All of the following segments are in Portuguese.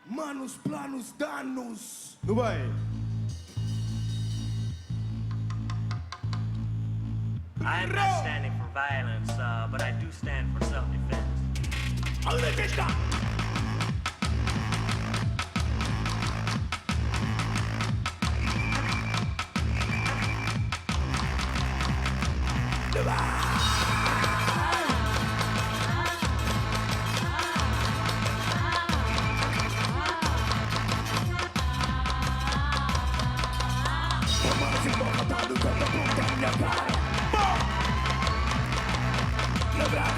Manos, planos, danos. No vai. I'm not standing for violence, but I do stand for self-defense. Onde é que está?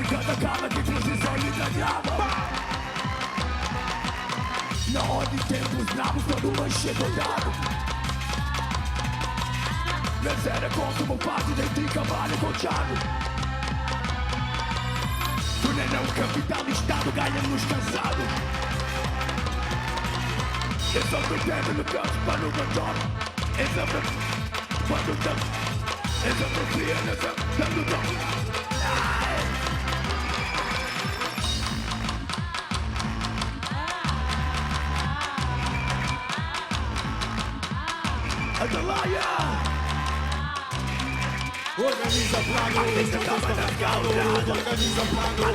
Cada calma que precisou lhe drama. Na ordem tempos bravos quando eu chego dado. Miséria consumo parte dentro de cavalo colchado. Tu nem é um capitalistado, ganhamos cansado. Eu só pretendo no canto para o contorno. Exame, quando tanto. Exame, fria, dando dom. Atalaia! Organiza planos, organiza planos, organiza planos,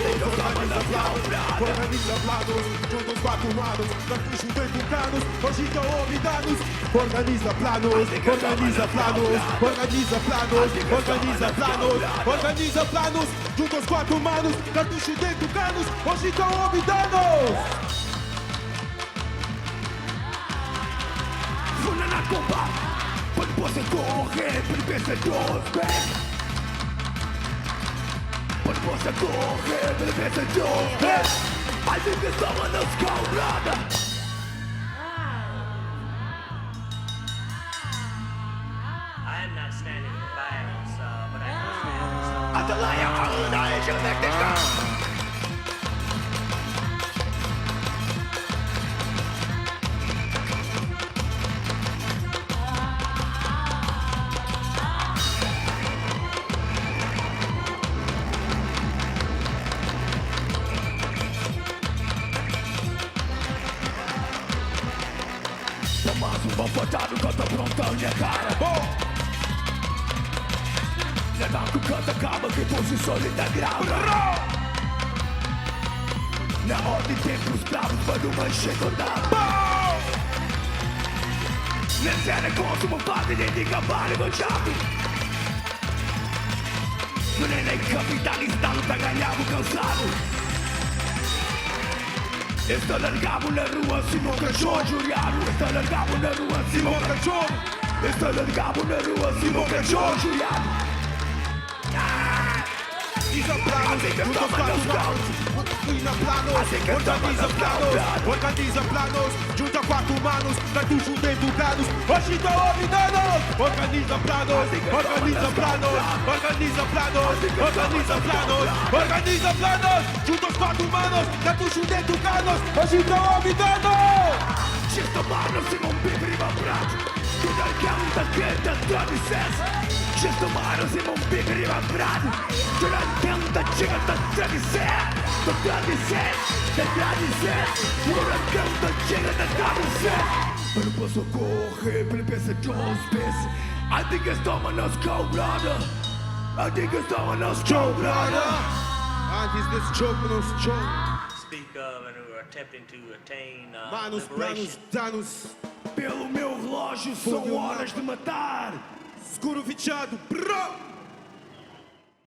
organiza planos, juntos quatro manos, cartucho dentro canos, hoje estão obrigados. Organiza planos, organiza planos, organiza planos, organiza planos, organiza planos, juntos quatro manos, cartucho dentro canos, hoje estão obrigados. Funa na compa! Quando você corre, pensa duas vezes. Quando você corre, pensa duas vezes. A diversão é não escalada. I'm not standing for violence, but I do stand for self-defense. Atalaia, Aruna, Electrica. Mas um bofotado canta prontão, minha cara. Bom! Levanto, canta, calma, que posição lhe dá grava. Na ordem tempos bravos, quando uma chega da bom! Miséria, consumo, parte de cavalo, meu chave. No neném capitalista, luta, ganhava cansado. Estou largado na rua, Simão Cachorro, Juliano. Estou largado na rua, Simão Cachorro. Estou largado na rua, Simão Cachorro, Juliano. Organiza planos, juntos quatro manos, organiza planos, organiza planos, organiza planos, junta quatro manos, cartucho dentro canos, hoje estão obrigados. Organiza planos, organiza planos, organiza planos, organiza planos, organiza planos, juntos quatro manos, cartucho dentro canos, hoje estão obrigados. Чисто марно Симон Пиприма брат. Туда кем-то где-то традиция. Чисто марно Симон Пиприма брат. Туда кем-то чего-то традиция. То традиция, то традиция. Туда кем-то чего-то традиция. Eu não posso correr, ele pensa duas vezes. I think it's time on us, go brother. I think it's time on us, go brother. Antes desse jogo nos show. Speak of and who are attempting to attain Manos, planos, liberation. danos, Pelo meu relógio são horas de matar. escuro viciado, bro.